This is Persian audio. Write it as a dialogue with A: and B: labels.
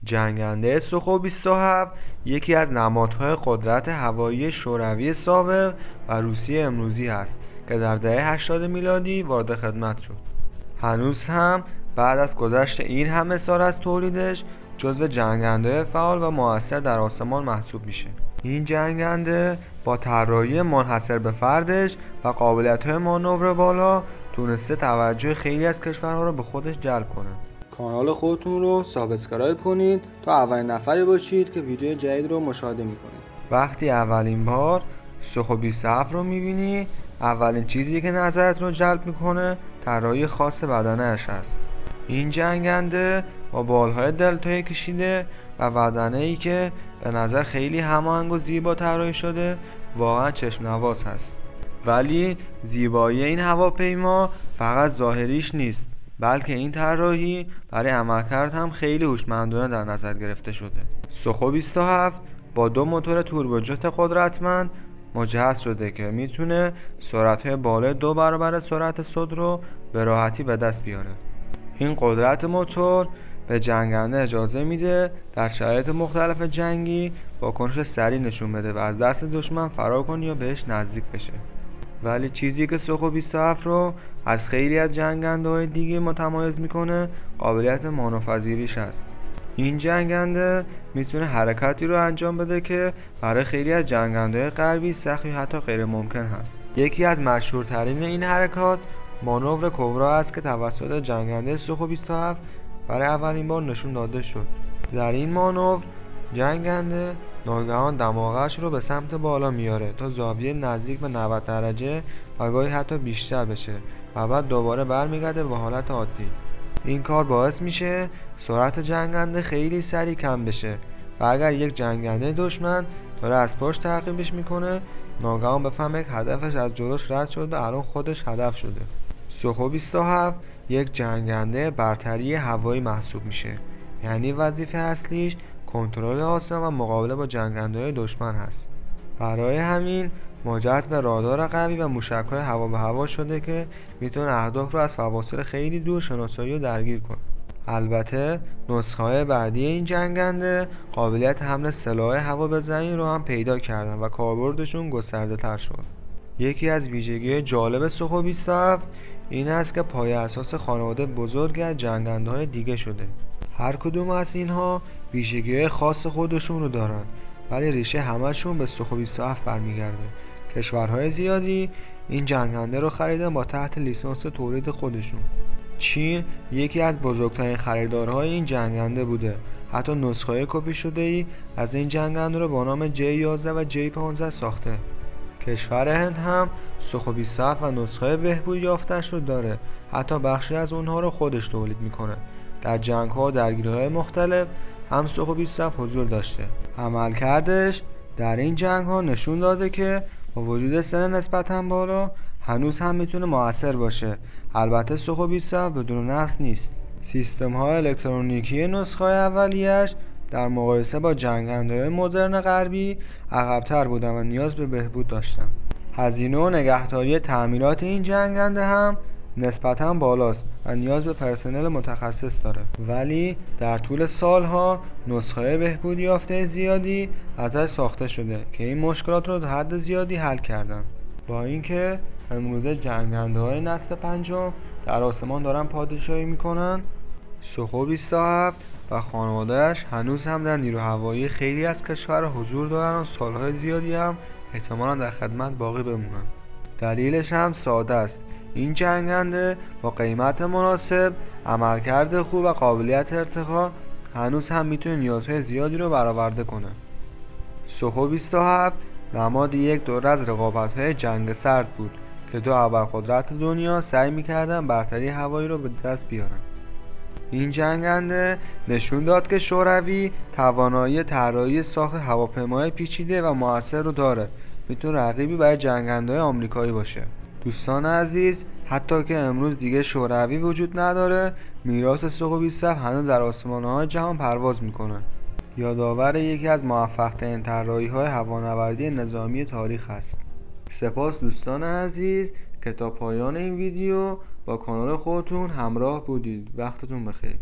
A: جنگنده سوخو 27 یکی از نمادهای قدرت هوایی شوروی سابق و روسیه امروزی است که در دهه 80 میلادی وارد خدمت شد. هنوز هم بعد از گذشت این همه سال از تولیدش جزو جنگنده فعال و مؤثر در آسمان محسوب میشه. این جنگنده با طراحی منحصر به فردش و قابلیت‌های مانور بالا تونسته توجه خیلی از کشورها رو به خودش جلب کنه.
B: کانال خودتون رو سابسکرایب کنید تا اولین نفری باشید که ویدیو جدید رو مشاهده میکنید.
A: وقتی اولین بار سوخو 27 رو میبینی، اولین چیزی که نظرت رو جلب میکنه طراحی خاص بدنه‌اش است. این جنگنده با بالهای دلتایی کشیده و بدنه‌ای که به نظر خیلی هماهنگ و زیبا طراحی شده واقعا چشم نواز هست. ولی زیبایی این هواپیما فقط ظاهریش نیست، بلکه این طراحی برای عملکرد هم خیلی هوشمندانه در نظر گرفته شده. سوخو 27 با دو موتور توربوجت قدرتمند مجهز شده که میتونه سرعت‌های بالای 2 برابر سرعت صوت رو به راحتی به دست بیاره. این قدرت موتور به جنگنده اجازه میده در شرایط مختلف جنگی واکنش سریع نشون بده و از دست دشمن فرار کنه یا بهش نزدیک بشه. ولی چیزی که سوخو 27 رو از خیلی از جنگنده‌های دیگه متمایز میکنه قابلیت مانورپذیریش است. این جنگنده میتونه حرکتی رو انجام بده که برای خیلی از جنگنده‌های غربی سخت یا حتی غیر ممکن هست. یکی از مشهورترین این حرکات مانور کبرا است که توسط جنگنده سوخو 27 برای اولین بار نشون داده شد. در این مانور جنگنده ناگهان دماغش رو به سمت بالا میاره تا زاویه نزدیک به 90 درجه و گاهی حتی بیشتر بشه و بعد دوباره برمیگرده به حالت عادی. این کار باعث میشه سرعت جنگنده خیلی سریع کم بشه و اگر یک جنگنده دشمن داره از پشت تعقیبش میکنه ناگهان بفهمه هدفش از جلوش رد شده و الان خودش هدف شده. سوخو 27 یک جنگنده برتری هوایی محسوب میشه، یعنی وظیفه اصلیش کنترل آسمان و مقابله با جنگنده‌های دشمن هست. برای همین مجهز به رادار قوی و موشک‌های هوا به هوا شده که میتونه اهداف رو از فواصل خیلی دور شناسایی و درگیر کنه. البته نسخه‌های بعدی این جنگنده قابلیت حمل سلاح هوا به زمین رو هم پیدا کردن و کاربردشون گسترده‌تر شد. یکی از ویژگی‌های جالب سوخو 27 این است که پایه اساس خانواده بزرگی از جنگنده‌های دیگه شده. هر کدوم از اینها ویژگی‌های خاص خودشون رو دارن، ولی ریشه همشون به سوخو 27 برمیگرده. کشورهای زیادی این جنگنده رو خریدن با تحت لیسانس تولید خودشون. چین یکی از بزرگترین خریدارهای این جنگنده بوده. حتی نسخه‌های کپی شده‌ای از این جنگنده رو با نام J11 و J15 ساخته. کشور هند هم سوخو 27 و نسخه بهبود یافته‌اش رو داره. حتی بخشی از اونها رو خودش تولید میکنه. در جنگ‌ها و درگیری‌های مختلف هم سوخو 27 حضور داشته. عملکردش در این جنگ‌ها نشون داده که با وجود سن نسبتاً بالا هنوز هم میتونه مؤثر باشه. البته سوخو 27 بدون نقص نیست. سیستم‌های الکترونیکی نسخه اولیه‌اش در مقایسه با جنگنده‌های مدرن غربی عقب‌تر بودن و نیاز به بهبود داشتن. هزینه و نگهداری تعمیرات این جنگنده هم نسبتاً بالاست و نیاز به پرسنل متخصص داره، ولی در طول سالها نسخه بهبود یافته زیادی ازش ساخته شده که این مشکلات رو تا حد زیادی حل کردن. با اینکه امروزه جنگنده‌های نسل پنجم در آسمان دارن پادشاهی میکنن، سوخو 27 و خانواده‌اش هنوز هم در نیرو هوایی خیلی از کشورها حضور دارن و سالهای زیادی هم احتمالاً در خدمت باقی بمونن. دلیلش هم ساده است. این جنگنده با قیمت مناسب، عملکرد خوب و قابلیت ارتقا هنوز هم میتونه نیازهای زیادی رو برآورده کنه. سوخو 27 نماد یک دوره از رقابت‌های جنگ سرد بود که دو ابرقدرت دنیا سعی می‌کردن برتری هوایی رو به دست بیارن. این جنگنده نشون داد که شوروی توانایی طراحی ساخت هواپیمای پیچیده و مؤثر رو داره. میتونه رقیبی برای جنگنده‌های آمریکایی باشه. دوستان عزیز، حتی که امروز دیگه شوروی وجود نداره، میراث سوخو 27 هنوز در آسمان‌های جهان پرواز میکنه. یادآور یکی از موفق‌ترین طراحی‌های هوانوردی نظامی تاریخ است. سپاس دوستان عزیز که تا پایان این ویدیو با کانال خودتون همراه بودید. وقتتون بخیر.